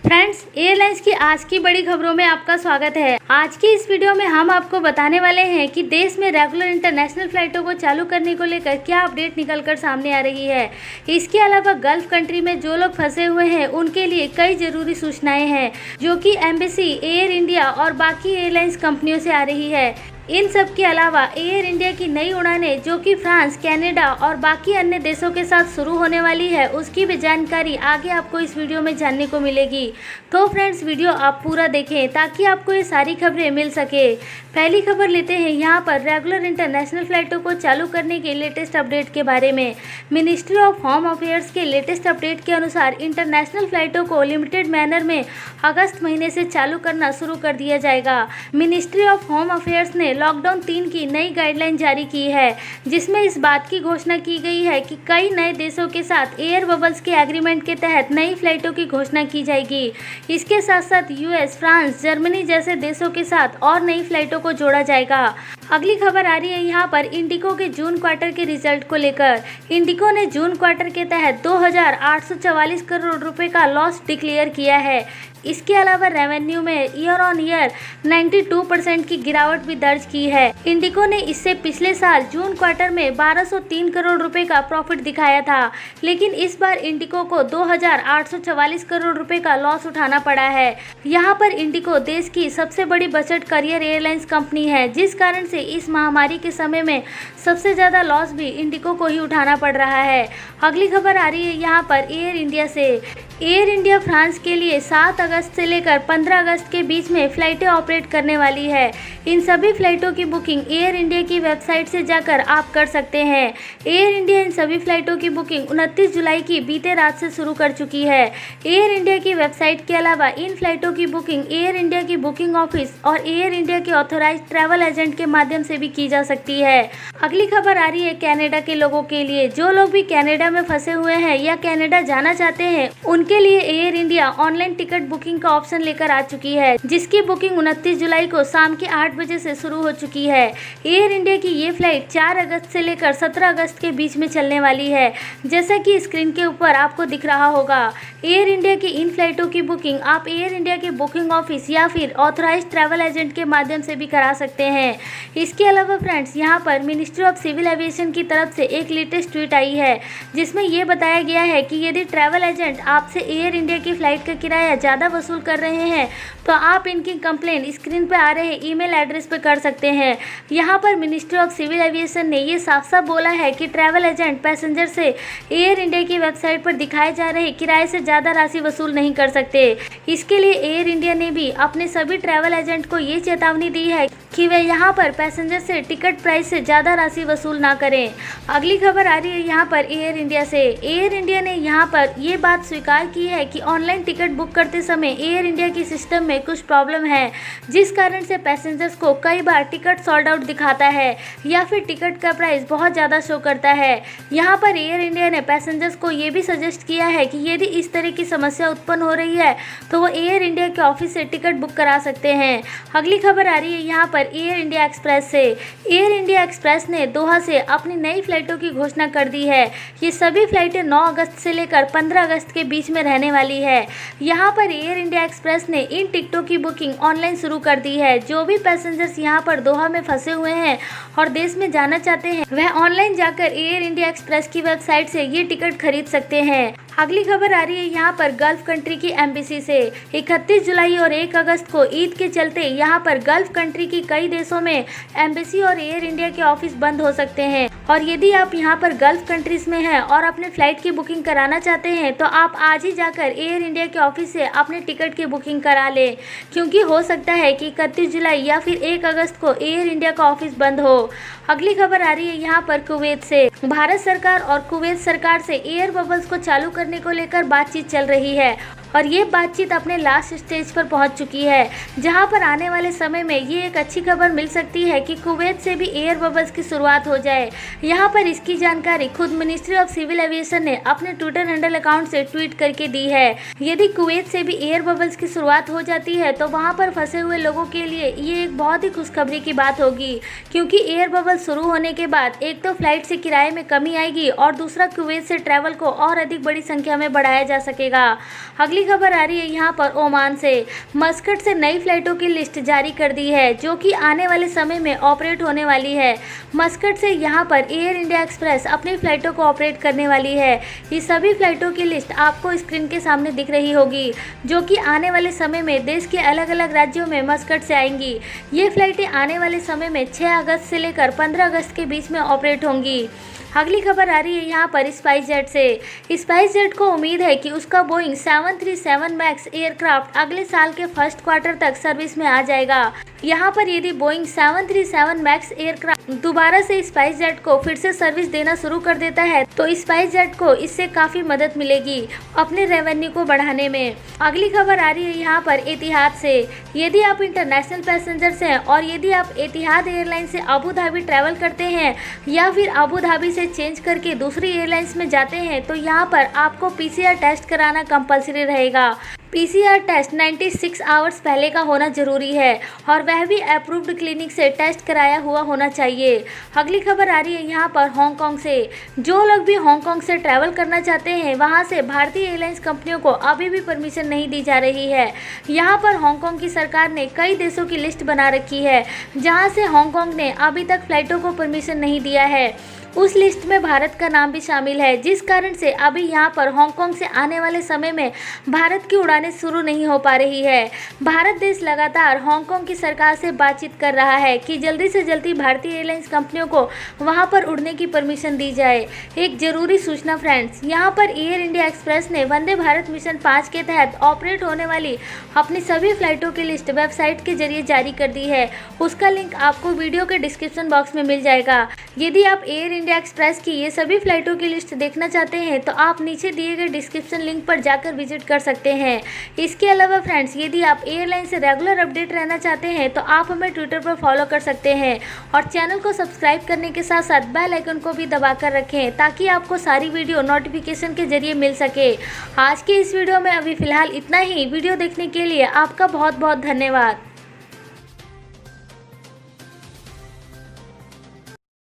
Friends, airlines की आज की बड़ी खबरों में आपका स्वागत है। आज की इस वीडियो में हम आपको बताने वाले हैं कि देश में रेगुलर इंटरनेशनल फ्लाइटों को चालू करने को लेकर क्या अपडेट निकलकर सामने आ रही है। इसके अलावा गल्फ कंट्री में जो लोग फंसे हुए हैं उनके लिए कई जरूरी सूचनाएं हैं जो कि एम्बेसी, एयर इंडिया और बाकी एयरलाइंस कंपनियों से आ रही है। इन सब के अलावा एयर इंडिया की नई उड़ानें जो कि फ्रांस, कनाडा और बाकी अन्य देशों के साथ शुरू होने वाली है, उसकी भी जानकारी आगे आपको इस वीडियो में जानने को मिलेगी। तो फ्रेंड्स, वीडियो आप पूरा देखें ताकि आपको ये सारी खबरें मिल सके। पहली खबर लेते हैं यहाँ पर रेगुलर इंटरनेशनल फ्लाइटों को चालू करने के लेटेस्ट अपडेट के बारे में। मिनिस्ट्री ऑफ होम अफेयर्स के लेटेस्ट अपडेट के अनुसार इंटरनेशनल फ्लाइटों को लिमिटेड मैनर में अगस्त महीने से चालू करना शुरू कर दिया जाएगा। मिनिस्ट्री ऑफ होम अफेयर्स ने लॉकडाउन 3 की नई गाइडलाइन जारी की है, जिसमें इस बात की घोषणा की गई है कि कई नए देशों के साथ एयर बबल्स के एग्रीमेंट के तहत नई फ्लाइटों की घोषणा की जाएगी। इसके साथ साथ यूएस, फ्रांस, जर्मनी जैसे देशों के साथ और नई फ्लाइटों को जोड़ा जाएगा। अगली खबर आ रही है यहाँ पर इंडिगो के जून क्वार्टर के रिजल्ट को लेकर। इंडिगो ने जून क्वार्टर के तहत 2,844 करोड़ रुपए का लॉस डिक्लेयर किया है। इसके अलावा रेवेन्यू में ईयर ऑन ईयर 92% की गिरावट भी दर्ज की है। इंडिगो ने इससे पिछले साल जून क्वार्टर में 1203 करोड़ रुपए का प्रॉफिट दिखाया था, लेकिन इस बार इंडिगो को 2,844 करोड़ रुपए का लॉस उठाना पड़ा है। यहाँ पर इंडिगो देश की सबसे बड़ी बजट करियर एयरलाइंस कंपनी है, जिस कारण से इस महामारी के समय में सबसे ज्यादा लॉस भी इंडिगो को ही उठाना पड़ रहा है। अगली खबर आ रही है यहाँ पर एयर इंडिया से। एयर इंडिया फ्रांस के लिए 7 अगस्त से लेकर 15 अगस्त के बीच में फ्लाइटें ऑपरेट करने वाली है। इन सभी फ्लाइटों की बुकिंग एयर इंडिया की वेबसाइट से जाकर आप कर सकते हैं। एयर इंडिया इन सभी फ्लाइटों की बुकिंग 29 जुलाई की बीते रात से शुरू कर चुकी है। एयर इंडिया की वेबसाइट के अलावा इन फ्लाइटों की बुकिंग एयर इंडिया की बुकिंग ऑफिस और एयर इंडिया के ऑथोराइज्ड ट्रैवल एजेंट के माध्यम से भी की जा सकती है। अगली खबर आ रही है कनाडा के लोगों के लिए। जो लोग भी कनाडा में फंसे हुए हैं या कनाडा जाना चाहते हैं, उनके लिए air India online ticket booking का ऑप्शन लेकर आ चुकी है, जिसकी बुकिंग 29 जुलाई को शाम के 8 बजे से शुरू हो चुकी है। एयर इंडिया की ये फ्लाइट 4 अगस्त से लेकर 17 अगस्त के बीच में चलने वाली है, जैसा कि स्क्रीन के ऊपर आपको दिख रहा होगा। एयर इंडिया की इन फ्लाइटों की बुकिंग आप एयर इंडिया के बुकिंग ऑफिस या फिर ऑथराइज्ड ट्रैवल एजेंट के माध्यम से भी करा सकते हैं। इसके अलावा फ्रेंड्स, यहाँ पर मिनिस्ट्री ऑफ सिविल एविएशन की तरफ से एक लेटेस्ट ट्वीट आई है, जिसमें ये बताया गया है कि यदि ट्रैवल एजेंट आपसे एयर इंडिया की फ्लाइट का किराया ज़्यादा वसूल कर रहे हैं तो आप इनकी कंप्लेंट स्क्रीन पर आ रहे ईमेल एड्रेस पर कर सकते हैं। यहाँ पर मिनिस्ट्री ऑफ सिविल एविएशन ने ये साफ साफ बोला है कि ट्रैवल एजेंट पैसेंजर से एयर इंडिया की वेबसाइट पर दिखाए जा रहे किराए से ज़्यादा राशि वसूल नहीं कर सकते। इसके लिए एयर इंडिया ने भी अपने सभी ट्रैवल एजेंट को ये चेतावनी दी है कि वे यहाँ पर पैसेंजर से टिकट प्राइस से ज़्यादा राशि वसूल ना करें। अगली खबर आ रही है यहाँ पर एयर इंडिया से। एयर इंडिया ने यहाँ पर ये बात स्वीकार की है कि ऑनलाइन टिकट बुक करते समय एयर इंडिया की सिस्टम में कुछ प्रॉब्लम है, जिस कारण से पैसेंजर्स को कई बार टिकट सोल्ड आउट दिखाता है या फिर टिकट का प्राइस बहुत ज़्यादा शो करता है। यहाँ पर एयर इंडिया ने पैसेंजर्स को ये भी सजेस्ट किया है कि यदि इस तरह की समस्या उत्पन्न हो रही है तो वो एयर इंडिया के ऑफिस से टिकट बुक करा सकते हैं। अगली खबर आ रही है यहाँ पर एयर इंडिया एक्सप्रेस से। एयर इंडिया एक्सप्रेस ने दोहा से अपनी नई फ्लाइटों की घोषणा कर दी है। ये सभी फ्लाइटें 9 अगस्त से लेकर 15 अगस्त के बीच में रहने वाली है। यहाँ पर एयर इंडिया एक्सप्रेस ने इन टिकटों की बुकिंग ऑनलाइन शुरू कर दी है। जो भी पैसेंजर्स यहाँ पर दोहा में फंसे हुए हैं और देश में जाना चाहते हैं, वह ऑनलाइन जाकर एयर इंडिया एक्सप्रेस की वेबसाइट से ये टिकट खरीद सकते हैं। अगली खबर आ रही है यहाँ पर गल्फ कंट्री की एम्बेसी से। 31 जुलाई और 1 अगस्त को ईद के चलते यहाँ पर गल्फ कंट्री की कई देशों में एम्बेसी और एयर इंडिया के ऑफिस बंद हो सकते हैं, और यदि आप यहाँ पर गल्फ कंट्रीज में हैं और अपने फ्लाइट की बुकिंग कराना चाहते हैं तो आप आज ही जाकर एयर इंडिया के ऑफिस से अपने टिकट की बुकिंग करा लें, क्योंकि हो सकता है कि 31 जुलाई या फिर 1 अगस्त को एयर इंडिया का ऑफिस बंद हो। अगली खबर आ रही है यहाँ पर कुवैत से। भारत सरकार और कुवैत सरकार से एयर बबल्स को चालू करने को लेकर बातचीत चल रही है और ये बातचीत अपने लास्ट स्टेज पर पहुंच चुकी है, जहां पर आने वाले समय में ये एक अच्छी खबर मिल सकती है कि कुवैत से भी एयर बबल्स की शुरुआत हो जाए। यहां पर इसकी जानकारी खुद मिनिस्ट्री ऑफ सिविल एविएशन ने अपने ट्विटर हैंडल अकाउंट से ट्वीट करके दी है। यदि कुवैत से भी एयर बबल्स की शुरुआत हो जाती है तो वहां पर फंसे हुए लोगों के लिए ये एक बहुत ही खुशखबरी की बात होगी, क्योंकि एयर बबल्स शुरू होने के बाद एक तो फ्लाइट से किराए में कमी आएगी और दूसरा कुवैत से ट्रैवल को और अधिक बड़ी संख्या में बढ़ाया जा सकेगा। अगली अगली खबर आ रही है यहाँ पर ओमान से। मस्कट से नई फ्लाइटों की लिस्ट जारी कर दी है जो कि आने वाले समय में ऑपरेट होने वाली है। मस्कट से यहाँ पर एयर इंडिया एक्सप्रेस अपनी फ्लाइटों को ऑपरेट करने वाली है। ये सभी फ्लाइटों की लिस्ट आपको स्क्रीन के सामने दिख रही होगी जो कि आने वाले समय में देश के अलग अलग राज्यों में मस्कट से आएंगी। ये फ्लाइटें आने वाले समय में 6 अगस्त से लेकर 15 अगस्त के बीच में ऑपरेट होंगी। अगली खबर आ रही है यहाँ पर स्पाइस जेट से। स्पाइस जेट को उम्मीद है कि उसका बोइंग 737 मैक्स एयरक्राफ्ट अगले साल के फर्स्ट क्वार्टर तक सर्विस में आ जाएगा। यहाँ पर यदि बोइंग 737 मैक्स एयरक्राफ्ट दोबारा से स्पाइस जेट को फिर से सर्विस देना शुरू कर देता है तो स्पाइस जेट को इससे काफ़ी मदद मिलेगी अपने रेवेन्यू को बढ़ाने में। अगली खबर आ रही है यहाँ पर एतिहाद से। यदि आप इंटरनेशनल पैसेंजर्स हैं और यदि आप एतिहाद एयरलाइन से अबू धाबी ट्रैवल करते हैं या फिर अबू धाबी से चेंज करके दूसरी एयरलाइंस में जाते हैं तो यहाँ पर आपको PCR टेस्ट कराना कंपलसरी रहेगा। PCR टेस्ट 96 आवर्स पहले का होना जरूरी है और वह भी अप्रूव्ड क्लिनिक से टेस्ट कराया हुआ होना चाहिए। अगली खबर आ रही है यहाँ पर हांगकांग से। जो लोग भी हांगकांग से ट्रैवल करना चाहते हैं वहाँ से भारतीय एयरलाइंस कंपनियों को अभी भी परमिशन नहीं दी जा रही है। यहाँ पर हांगकांग की सरकार ने कई देशों की लिस्ट बना रखी है जहाँ से हांगकांग ने अभी तक फ्लाइटों को परमिशन नहीं दिया है। उस लिस्ट में भारत का नाम भी शामिल है जिस कारण से अभी यहाँ पर हांगकांग से आने वाले समय में भारत की उड़ानें शुरू नहीं हो पा रही है। भारत देश लगातार हांगकांग की सरकार से बातचीत कर रहा है कि जल्दी से जल्दी भारतीय एयरलाइंस कंपनियों को वहां पर उड़ने की परमिशन दी जाए। एक जरूरी सूचना फ्रेंड्स, यहाँ पर एयर इंडिया एक्सप्रेस ने वंदे भारत मिशन 5 के तहत ऑपरेट होने वाली अपनी सभी फ्लाइटों की लिस्ट वेबसाइट के जरिए जारी कर दी है। उसका लिंक आपको वीडियो के डिस्क्रिप्शन बॉक्स में मिल जाएगा। यदि आप एयर इंडिया एक्सप्रेस की ये सभी फ्लाइटों की लिस्ट देखना चाहते हैं तो आप नीचे दिए गए डिस्क्रिप्शन लिंक पर जाकर विजिट कर सकते हैं। इसके अलावा फ्रेंड्स, यदि आप एयरलाइन से रेगुलर अपडेट रहना चाहते हैं तो आप हमें ट्विटर पर फॉलो कर सकते हैं और चैनल को सब्सक्राइब करने के साथ साथ बेल आइकन को भी दबाकर रखें ताकि आपको सारी वीडियो नोटिफिकेशन के जरिए मिल सके। आज के इस वीडियो में अभी फिलहाल इतना ही। वीडियो देखने के लिए आपका बहुत बहुत धन्यवाद।